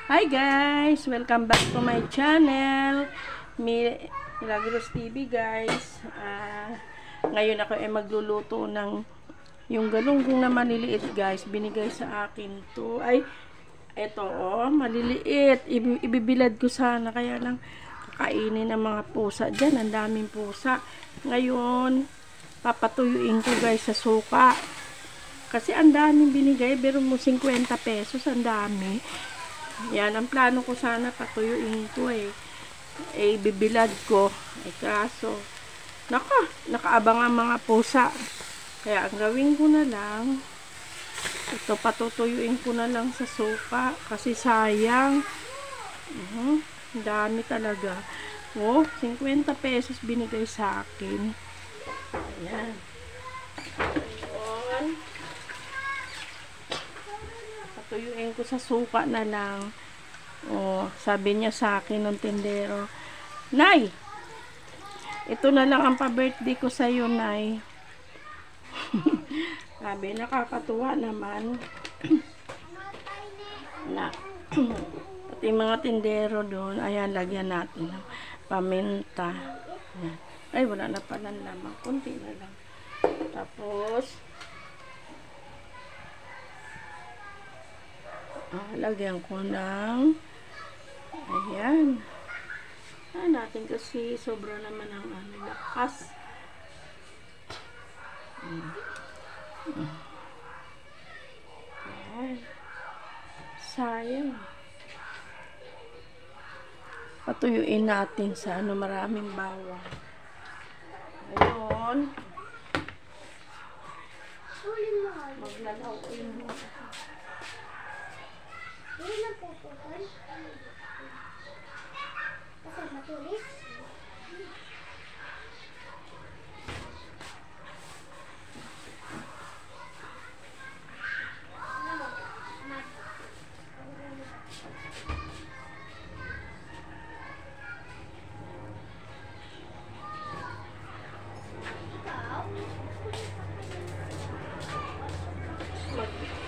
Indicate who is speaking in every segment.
Speaker 1: Hi guys! Welcome back to my channel. Milagros TV guys. Ngayon ako ay magluluto ng yung galunggong na maliliit guys. Binigay sa akin to. Ay, eto oh, maliliit. Ibibilad ko sana. Kaya lang kakainin ng mga pusa dyan. Ang daming pusa. Ngayon, papatuyuin ko guys sa suka. Kasi ang daming binigay. Pero mo 50 pesos. Ang dami. Yan, ang plano ko sana patuyuin ito bibilad ko. Kaso, nakaabang ang mga pusa. Kaya ang gawin ko na lang, ito patutuyuin ko na lang sa suka. Kasi sayang. Dami talaga. 50 pesos binigay sa akin. Ayan. Tuyuin ko sa suka na lang. Sabi niya sa akin ng tindero, Nay, ito na lang ang pa-birthday ko sa iyo, Nay. Sabi, nakakatuwa naman. Na, pati mga tindero doon, ayan, lagyan natin ng paminta. Ayan. Ay, wala na pala naman. Kunti na lang. Tapos, lagyan ko ng ayan natin kasi sobra naman ang lakas. Ayan. Sayang. Patuyuin natin sa maraming bawang. Ayun. Maglalawin mo.
Speaker 2: Hindi na pupukan. Kasi matulis.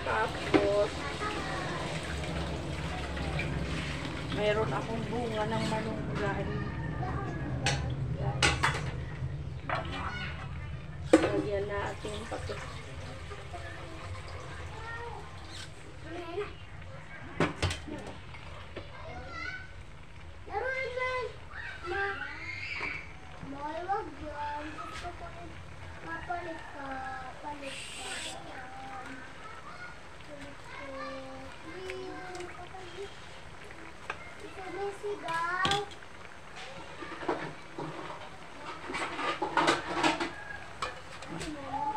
Speaker 1: Tapos, mayroon akong bunga ng malunggay. Lagyan natin pati.
Speaker 2: Maluwag yan. Gusto ko mapalit ka. Palit ka.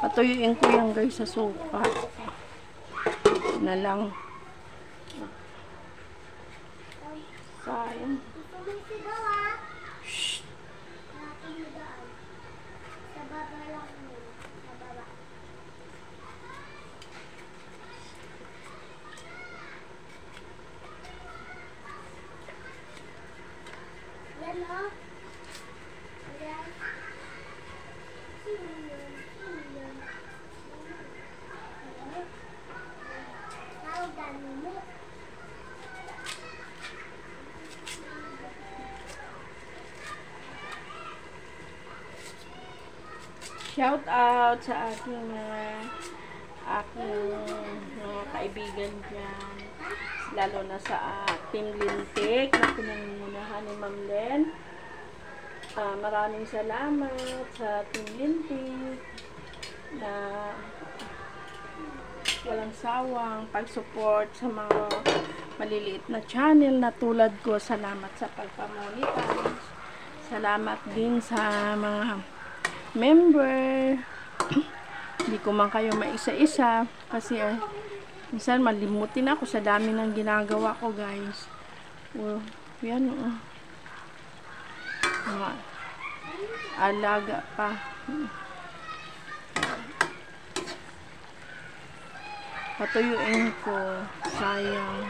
Speaker 1: Patuyuin ko yan guys sa sopa na lang. Sayang. Shhh.
Speaker 2: Sa baba lang mo. Sa baba. Yan o. Ayan. Sino yun? Sino yun? Tawag mo.
Speaker 1: Shout out sa aking mga kaibigan dyan. Lalo na sa Team Lintik na pinangunahan ni Ma'am Len. Maraming salamat sa Team Lintik na walang sawang pag-support sa mga maliliit na channel na tulad ko. Salamat sa pagpamonetize. Salamat din sa mga member. Hindi ko man kayo maisa-isa kasi minsan malimutin ako sa dami ng ginagawa ko guys. Yan mga alaga pa. Patuyuin ko. Sayang.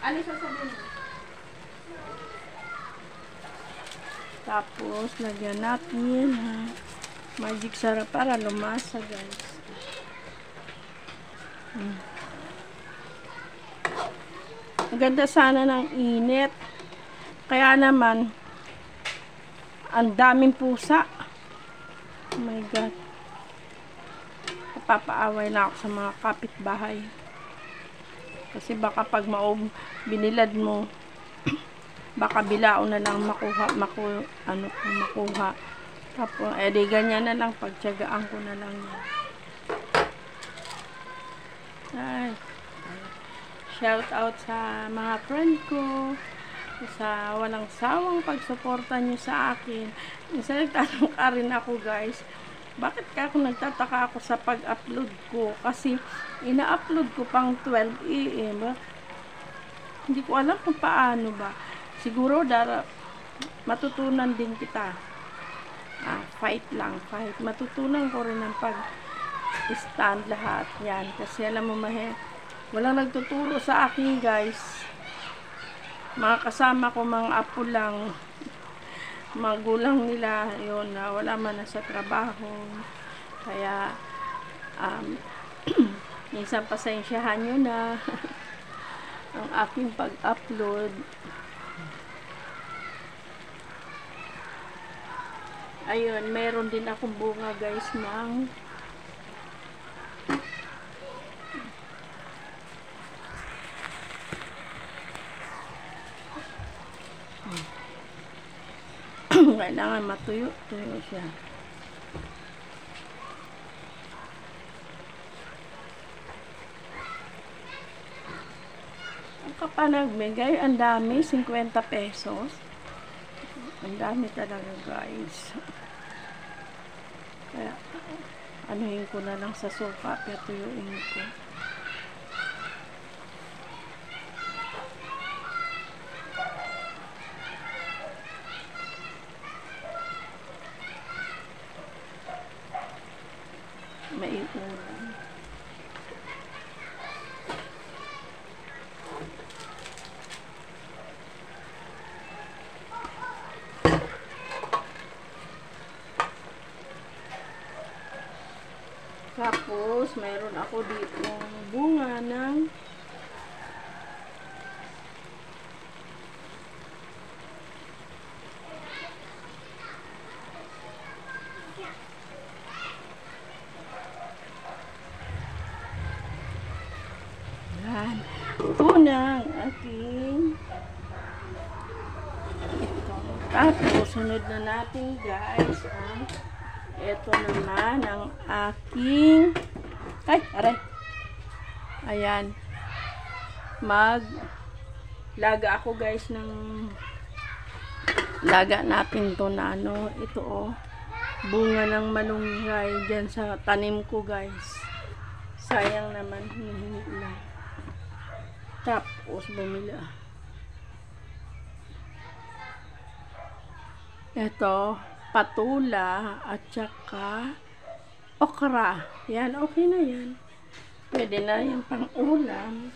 Speaker 1: Ano sasabihin mo? Tapos, lagyan natin magic sarap para lumasa, guys. Ang ganda sana ng init. Kaya naman, ang daming pusa. Oh my God. Papaaway na ako sa mga kapitbahay. Kasi baka pag binilad mo, baka bilao na lang makuha. Tapos, di ganyan na lang. Pagtyagaan ko na lang yan. Ay. Shout out sa mga friend ko. Sa walang sawang pagsuporta nyo sa akin. Minsan nagtatanong ka rin ako, guys. Bakit nagtataka ako sa pag-upload ko? Kasi, ina-upload ko pang 12 AM. Hindi ko alam kung paano ba. Siguro, matutunan din kita. Fight lang, fight. Matutunan ko rin ang pag-stand lahat. Yan. Kasi alam mo, walang nagtuturo sa akin, guys. Mga kasama ko, mga apo lang. Magulang nila, yun, wala man na sa trabaho. Kaya, minsan pasensyahan nyo na ang aking pag-upload. Ayun, meron din akong bunga, guys, ng kailangan matuyo siya. Ang kapanagmigay, ang dami, 50 pesos. Ang dami talaga, guys. Kaya, anuhin ko na lang sa sofa, tuyuin ko. Maiulan. Tapos, mayroon ako dito bunga ng unang ating ito. Tapos, sunod na natin, guys, ito naman ang aking aray. Ayan. Laga ako, guys, ng laga natin to na ito, bunga ng malunggay dyan sa tanim ko, guys. Sayang naman, hinihingi lang. Tapos, bumili. Ito, patula at saka okra. Yan, okay na yan. Pwede na yan pang ulam.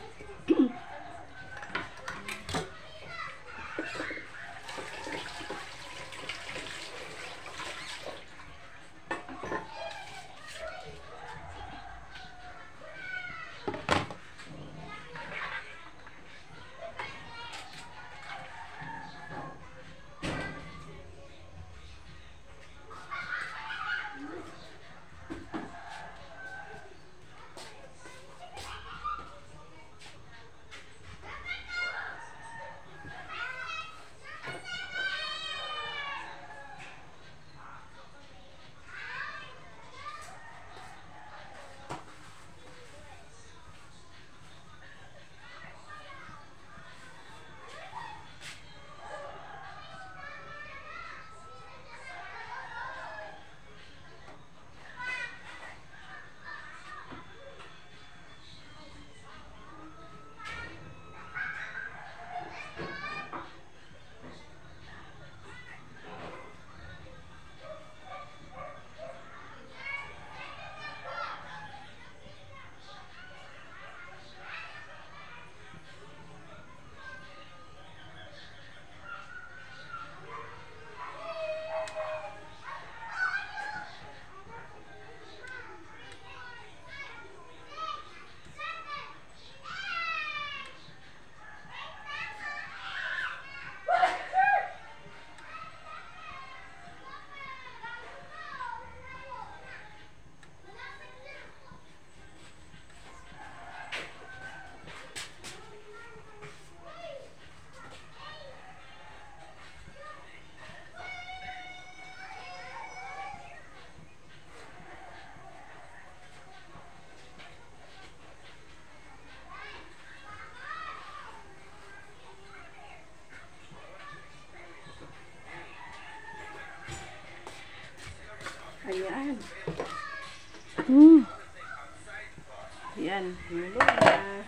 Speaker 1: Yan, humulo na.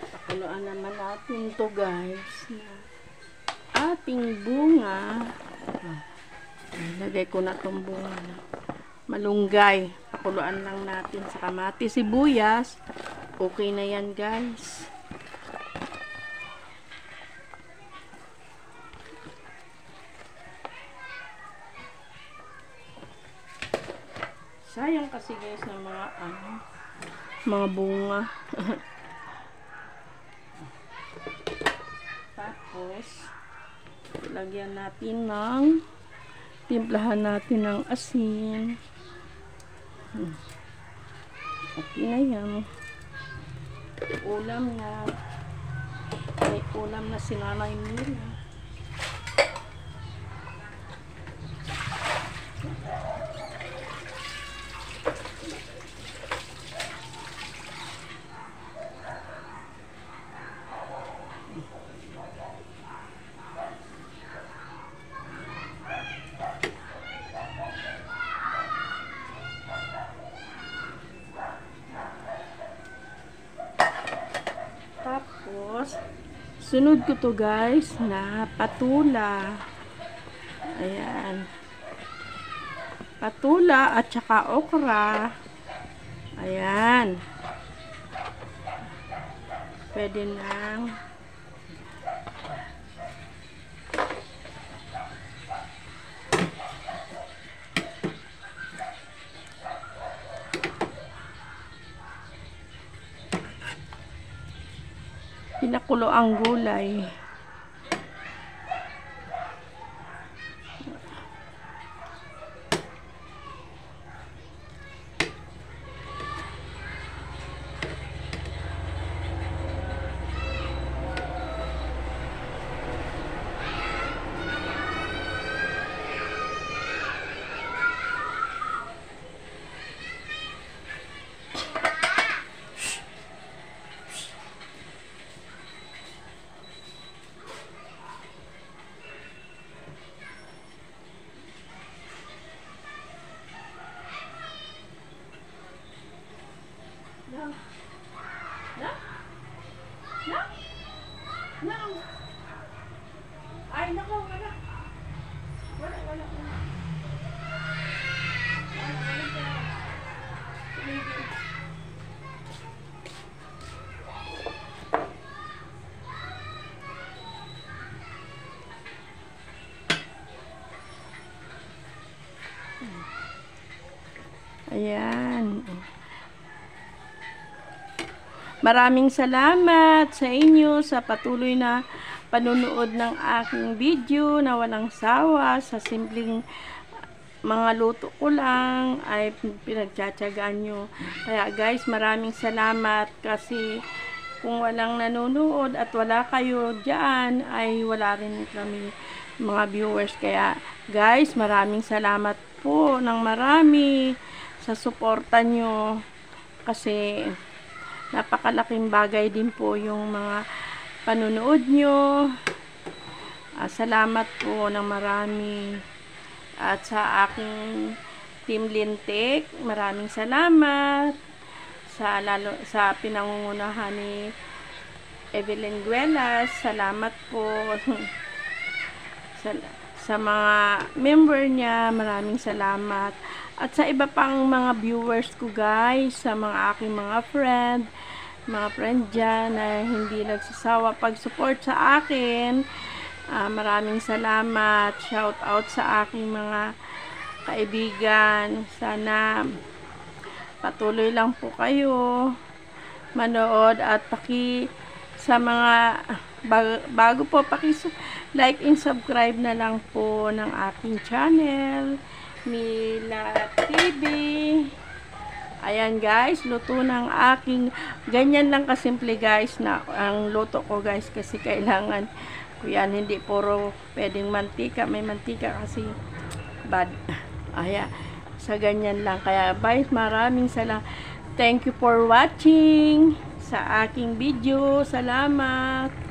Speaker 1: Pakuluan naman natin to guys. Ating bunga. Lagay ko na tong bunga na malunggay. Pakuluan lang natin sa kamatis, sibuyas. Okay na yan guys. Sayang kasi guys ng mga bunga. Tapos lagyan natin ng timplahan natin ng asin. Okay na yan. Ulam na. May ulam na si Nanay Mila. Tapos, sunod ko to guys na patula. Ayan. Patula at saka okra. Ayan. Pwede nang pinakulo ang gulay. No. No? No? No. Ay, nako, wala. Wala. Wala. Ayan. Maraming salamat sa inyo sa patuloy na panunood ng aking video na walang sawa. Sa simpleng mga luto ko lang ay pinagtsatsagaan nyo. Kaya guys, maraming salamat kasi kung walang nanonood at wala kayo dyan ay wala rin kami mga viewers. Kaya guys, maraming salamat po ng marami sa suporta nyo kasi napakalaking bagay din po yung mga panunood nyo. Salamat po ng marami. At sa aking Team Lintik, maraming salamat. Lalo sa pinangungunahan ni Evelyn Guelas, salamat po. sa mga member niya, maraming salamat. At sa iba pang mga viewers ko guys, sa mga aking mga friend dyan na hindi nagsasawa pag-support sa akin, maraming salamat. Shout out sa aking mga kaibigan. Sana patuloy lang po kayo manood at sa mga bago po like and subscribe na lang po ng aking channel Mila TV. Ayan guys, luto ng aking ganyan lang kasimple guys na ang luto ko guys kasi kailangan ko yan, hindi puro pwedeng mantika, may mantika kasi bad. Ayan, sa ganyan lang. Kaya guys, maraming salamat. Thank you for watching sa aking video. Salamat.